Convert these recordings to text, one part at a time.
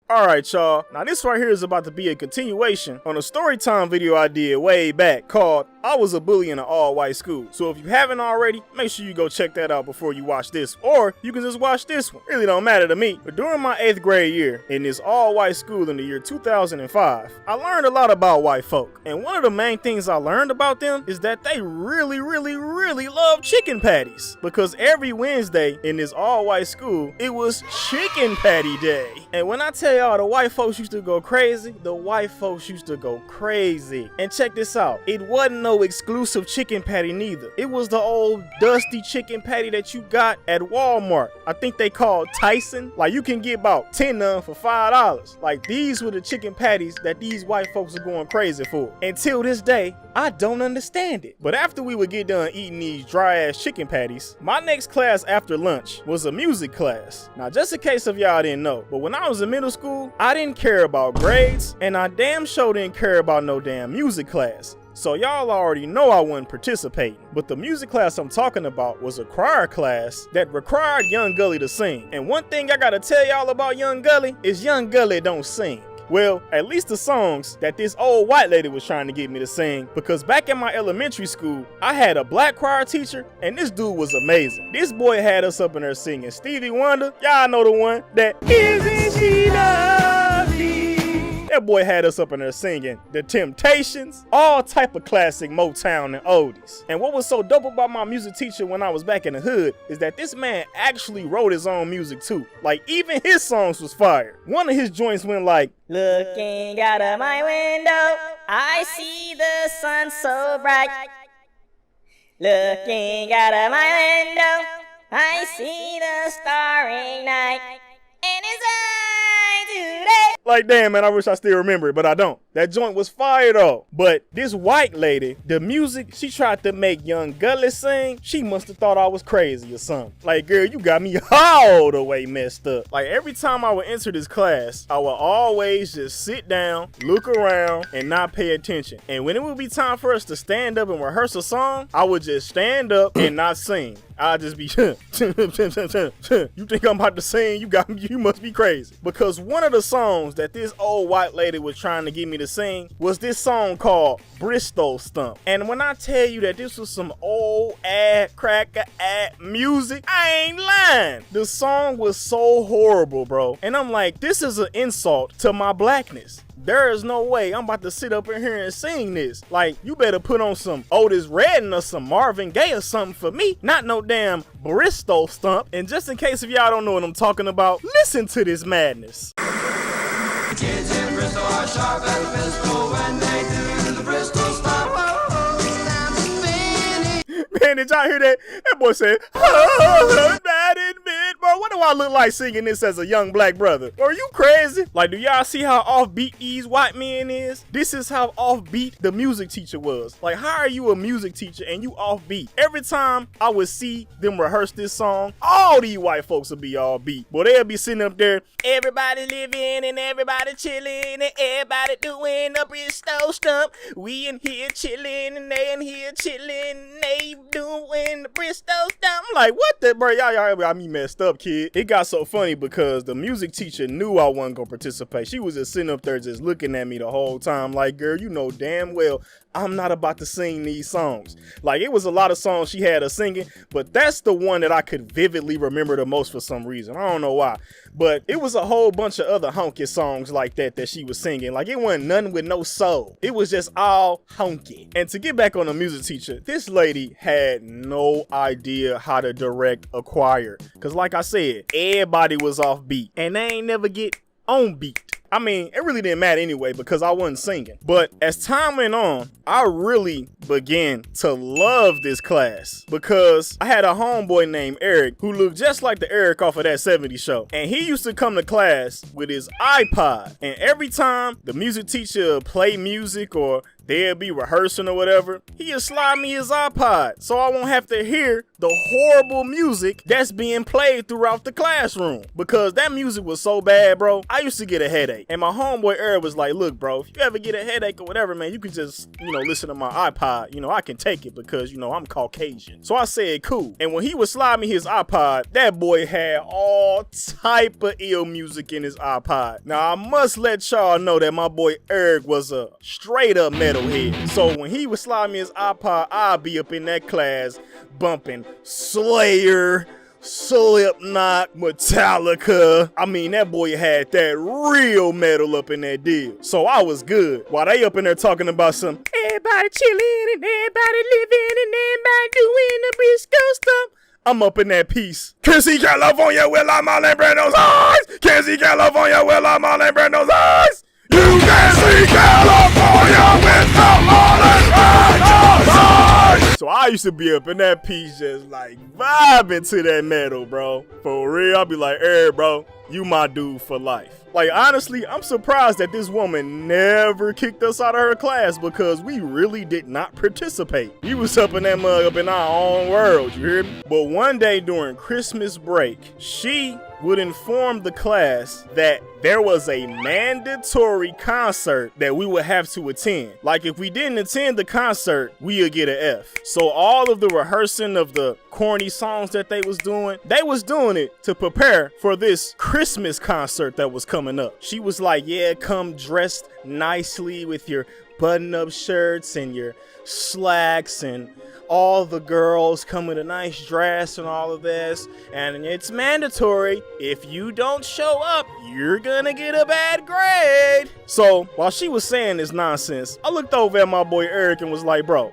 Alright y'all, now this right here is about to be a continuation on a story time video I did way back called I Was a Bully in an All-White School. So if you haven't already, make sure you go check that out before you watch this, or you can just watch this one. Really don't matter to me. But during my 8th grade year in this all-white school in the year 2005, I learned a lot about white folk. And one of the main things I learned about them is that they really love chicken patties. Because every Wednesday in this all-white school, it was chicken patty day. And when I tell y'all the white folks used to go crazy, And check this out, it wasn't no exclusive chicken patty neither. It was the old dusty chicken patty that you got at Walmart. I think they called Tyson. Like you can get about 10 of them for $5. Like these were the chicken patties that these white folks are going crazy for. Until this day, I don't understand it. But after we would get done eating these dry ass chicken patties, my next class after lunch was a music class. Now just in case if y'all didn't know, but when I was in middle school, I didn't care about grades and I damn sure didn't care about no damn music class. So y'all already know I wasn't participating. But the music class I'm talking about was a choir class that required Young Gully to sing. And one thing I gotta tell y'all about Young Gully is Young Gully don't sing. Well, at least the songs that this old white lady was trying to get me to sing, because back in my elementary school, I had a black choir teacher, and this dude was amazing. This boy had us up in there singing Stevie Wonder. Y'all know the one that Isn't She Lovely? That boy had us up in there singing The Temptations, all type of classic Motown and oldies. And what was so dope about my music teacher when I was back in the hood is that this man actually wrote his own music too. Like even his songs was fire. One of his joints went like, looking out of my window, I see the sun so bright. Looking out of my window, I see the starry night. And it's I today. Like, damn, man, I wish I still remember it, but I don't. That joint was fire, though. But this white lady, the music she tried to make Young Gully sing, she must have thought I was crazy or something. Like, girl, you got me all the way messed up. Like, every time I would enter this class, I would always just sit down, look around, and not pay attention. And when it would be time for us to stand up and rehearse a song, I would just stand up and not sing. I'll just be, you think I'm about to sing? You must be crazy. Because one of the songs that this old white lady was trying to get me to sing was this song called Bristol Stump. And when I tell you that this was some old cracker music, I ain't lying. The song was so horrible, bro. And I'm like, this is an insult to my blackness. There is no way I'm about to sit up in here and sing this. Like, you better put on some Otis Redding or some Marvin Gaye or something for me. Not no damn Bristol Stump. And just in case if y'all don't know what I'm talking about, listen to this madness. Kids in Bristol are sharp as a pistol when they do the Bristol Stump. Man, did y'all hear that? That boy said, oh, bad admit, bro. What do I look like singing this as a young black brother? Are you crazy? Like, do y'all see how offbeat these white men is? This is how offbeat the music teacher was. Like, how are you a music teacher and you offbeat? Every time I would see them rehearse this song, all these white folks would be all beat. But they'll be sitting up there, everybody living and everybody chilling and everybody doing a Bristol Stump. We in here chilling and they in here chilling and they doing the Bristol Stump. I'm like, what the, bro? Y'all got me messed up, kid. It got so funny because the music teacher knew I wasn't gonna participate. She was just sitting up there just looking at me the whole time like, girl, you know damn well I'm not about to sing these songs. Like, it was a lot of songs she had us singing, but that's the one that I could vividly remember the most for some reason. I don't know why. But it was a whole bunch of other honky songs like that she was singing. Like, it wasn't nothing with no soul. It was just all honky. And to get back on the music teacher, this lady had no idea how to direct a choir. Because like I said, everybody was off beat. And they ain't never get on beat. I mean, it really didn't matter anyway because I wasn't singing. But as time went on, I really began to love this class because I had a homeboy named Eric who looked just like the Eric off of that 70s show. And he used to come to class with his iPod. And every time the music teacher played music or they'd be rehearsing or whatever, he'd slide me his iPod so I won't have to hear the horrible music that's being played throughout the classroom. Because that music was so bad, bro, I used to get a headache. And my homeboy Eric was like, look, bro, if you ever get a headache or whatever, man, you can just, listen to my iPod. I can take it because, I'm Caucasian. So I said, cool. And when he would slide me his iPod, that boy had all type of ill music in his iPod. Now, I must let y'all know that my boy Eric was a straight up metalhead. So when he would slide me his iPod, I'd be up in that class bumping Slayer, Slipknot, Metallica. I mean, that boy had that real metal up in that deal. So I was good. While they up in there talking about some everybody chilling and everybody living and everybody doing the Briscoe stuff, I'm up in that piece. Can't see California with like Marlon Brando's eyes. Can't see California with like Marlon Brando's eyes. You can't see California with Marlon Brando's eyes. So I used to be up in that piece just like vibing to that metal, bro. For real, I'll be like, bro, you my dude for life. Like, honestly, I'm surprised that this woman never kicked us out of her class because we really did not participate. We was up in that mug, up in our own world, you hear me? But one day during Christmas break, she would inform the class that there was a mandatory concert that we would have to attend. Like, if we didn't attend the concert, we would get an F. So all of the rehearsing of the corny songs that they was doing it to prepare for this Christmas concert that was coming up. She was like, yeah, come dressed nicely with your button-up shirts and your slacks, and all the girls come with a nice dress and all of this, and it's mandatory. If you don't show up, you're gonna get a bad grade. So while she was saying this nonsense, I looked over at my boy Eric and was like, bro,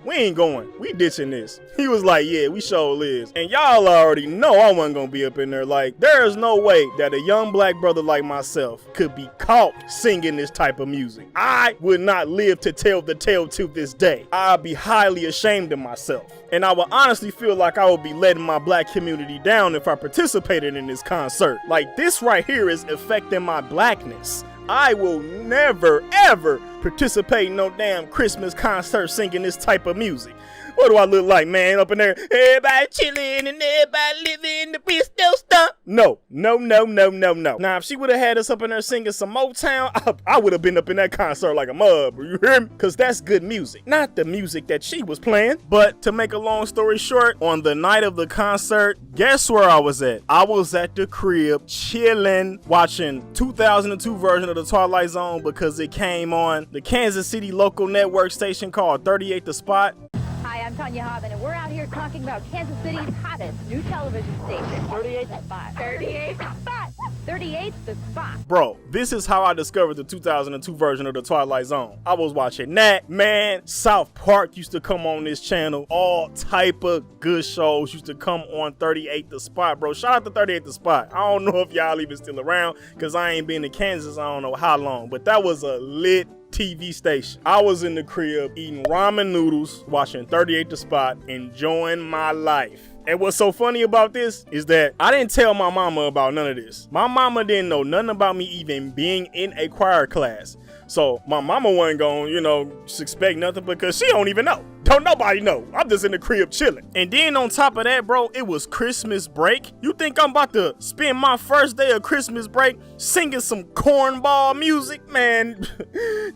we ain't going. We ditching this. He was like, yeah, we sure is. And y'all already know I wasn't gonna be up in there. Like, there is no way that a young black brother like myself could be caught singing this type of music. I would not live to tell the tale to this day. I'd be highly ashamed of myself. And I would honestly feel like I would be letting my black community down if I participated in this concert. Like, this right here is affecting my blackness. I will never, ever participate in no damn Christmas concert singing this type of music. What do I look like, man, up in there? Everybody chilling and everybody living the Bristol stuff. No. Now, if she would have had us up in there singing some Motown, I would have been up in that concert like a mug. You hear me? Because that's good music. Not the music that she was playing. But to make a long story short, on the night of the concert, guess where I was at? I was at the crib chilling, watching 2002 version of the Twilight Zone because it came on the Kansas City local network station called 38 The Spot. Hi, I'm Tanya Hobbin, and we're out here talking about Kansas City's hottest new television station. 38 The Spot. 38 The Spot. 38 The Spot. Bro, this is how I discovered the 2002 version of the Twilight Zone. I was watching that, man. South Park used to come on this channel. All type of good shows used to come on 38 The Spot, bro. Shout out to 38 The Spot. I don't know if y'all even still around because I ain't been to Kansas I don't know how long, but that was a lit TV station. I was in the crib eating ramen noodles, watching 38 The Spot, enjoying my life. And what's so funny about this is that I didn't tell my mama about none of this. My mama didn't know nothing about me even being in a choir class. So my mama wasn't gonna, expect nothing because she don't even know. Don't nobody know. I'm just in the crib chilling. And then on top of that, bro, it was Christmas break. You think I'm about to spend my first day of Christmas break singing some cornball music? Man,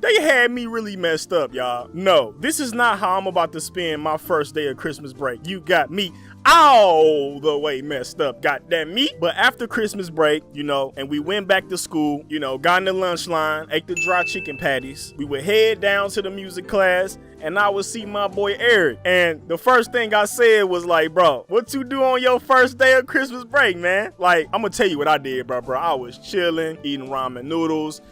they had me really messed up, y'all. No, this is not how I'm about to spend my first day of Christmas break. You got me all the way messed up, goddamn me. But after Christmas break, and we went back to school, got in the lunch line, ate the dry chicken patties. We would head down to the music class, and I would see my boy Eric. And the first thing I said was like, bro, what you do on your first day of Christmas break, man? Like, I'm gonna tell you what I did, bro. I was chilling, eating ramen noodles,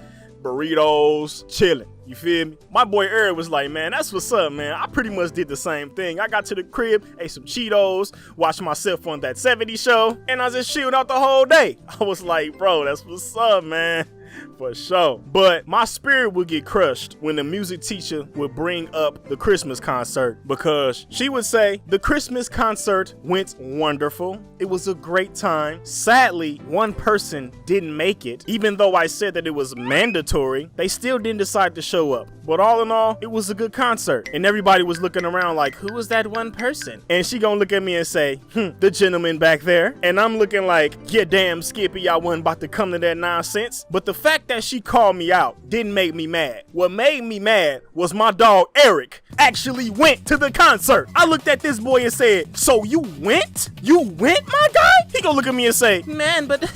burritos, chilling. You feel me? My boy Eric was like, man, that's what's up, man. I pretty much did the same thing. I got to the crib, ate some Cheetos, watched myself on that 70s show, and I just chilled out the whole day. I was like, bro, that's what's up, man. For sure. But my spirit would get crushed when the music teacher would bring up the Christmas concert, because she would say the Christmas concert went wonderful. It was a great time. Sadly, one person didn't make it. Even though I said that it was mandatory, they still didn't decide to show up. But all in all, it was a good concert. And everybody was looking around like, who was that one person? And she gonna look at me and say, the gentleman back there. And I'm looking like, yeah, damn Skippy, I wasn't about to come to that nonsense. But the fact that she called me out didn't make me mad. What made me mad was my dog Eric actually went to the concert. I looked at this boy and said, so you went? You went, my guy? He gonna look at me and say, man, but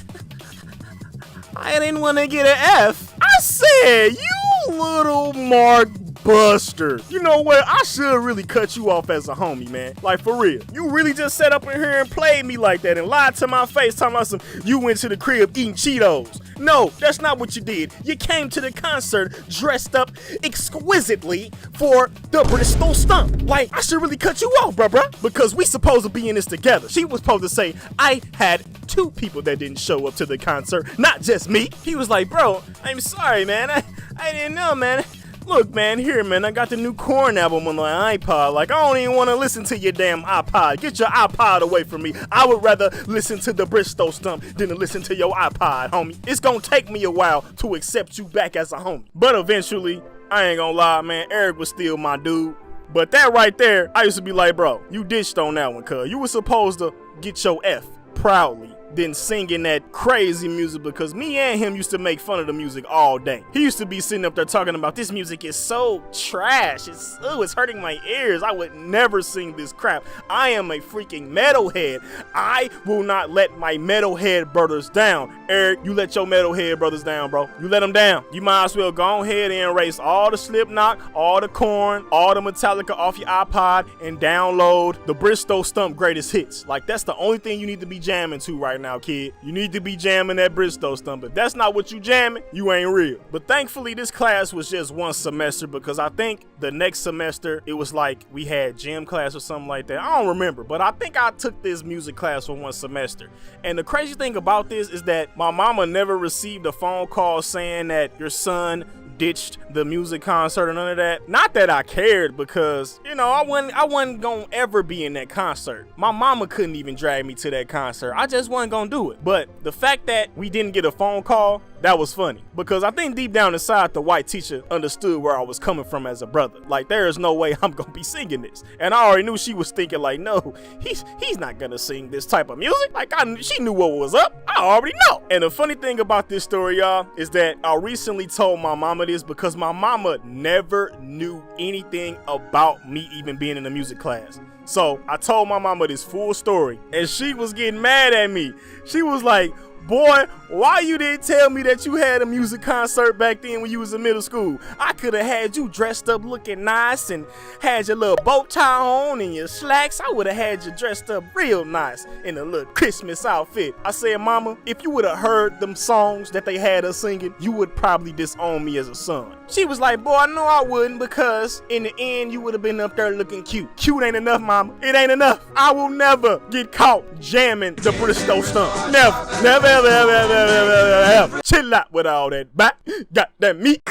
I didn't want to get an F. I said, you little Mark Buster. You know what? I should really cut you off as a homie, man. Like, for real. You really just sat up in here and played me like that and lied to my face talking about you went to the crib eating Cheetos. No, that's not what you did. You came to the concert dressed up exquisitely for the Bristol Stump. Like, I should really cut you off, bruh, because we supposed to be in this together. She was supposed to say, I had 2 people that didn't show up to the concert, not just me. He was like, bro, I'm sorry, man. I didn't know, man. Look, man, here, man, I got the new Korn album on my iPod. Like, I don't even want to listen to your damn iPod. Get your iPod away from me. I would rather listen to the Bristol Stump than to listen to your iPod, homie. It's gonna take me a while to accept you back as a homie. But eventually, I ain't gonna lie, man, Eric was still my dude. But that right there, I used to be like, bro, you ditched on that one, cuz. You were supposed to get your F proudly, then singing that crazy music, because me and him used to make fun of the music all day. He used to be sitting up there talking about this music is so trash. It's hurting my ears. I would never sing this crap. I am a freaking metalhead. I will not let my metalhead brothers down. Eric, you let your metalhead brothers down, bro. You let them down. You might as well go ahead and erase all the Slipknot, all the Korn, all the Metallica off your iPod and download the Bristol Stump greatest hits. Like, that's the only thing you need to be jamming to right now, kid. You need to be jamming that Bristol Stump. If that's not what you jamming, you ain't real. But thankfully, this class was just one semester, because I think the next semester, it was like we had gym class or something like that. I don't remember, but I think I took this music class for one semester. And the crazy thing about this is that my mama never received a phone call saying that your son ditched the music concert or none of that. Not that I cared, because, you know, I wasn't gonna ever be in that concert. My mama couldn't even drag me to that concert. I just wasn't gonna do it. But the fact that we didn't get a phone call, that was funny, because I think deep down inside the white teacher understood where I was coming from as a brother. Like, there is no way I'm gonna be singing this. And I already knew she was thinking like, no, he's not gonna sing this type of music. Like, she knew what was up. I already know. And the funny thing about this story, y'all, is that I recently told my mama this, because my mama never knew anything about me even being in a music class. So I told my mama this full story, and she was getting mad at me. She was like, boy, why you didn't tell me that you had a music concert back then when you was in middle school? I could have had you dressed up looking nice and had your little bow tie on and your slacks. I would have had you dressed up real nice in a little Christmas outfit. I said, mama, if you would have heard them songs that they had us singing, you would probably disown me as a son. She was like, boy, no, I wouldn't, because in the end, you would have been up there looking cute. Cute ain't enough, mama. It ain't enough. I will never get caught jamming the Bristol Stump. Never. Never, ever, ever, ever, ever, ever, ever. Chill out with all that back. Got that meat.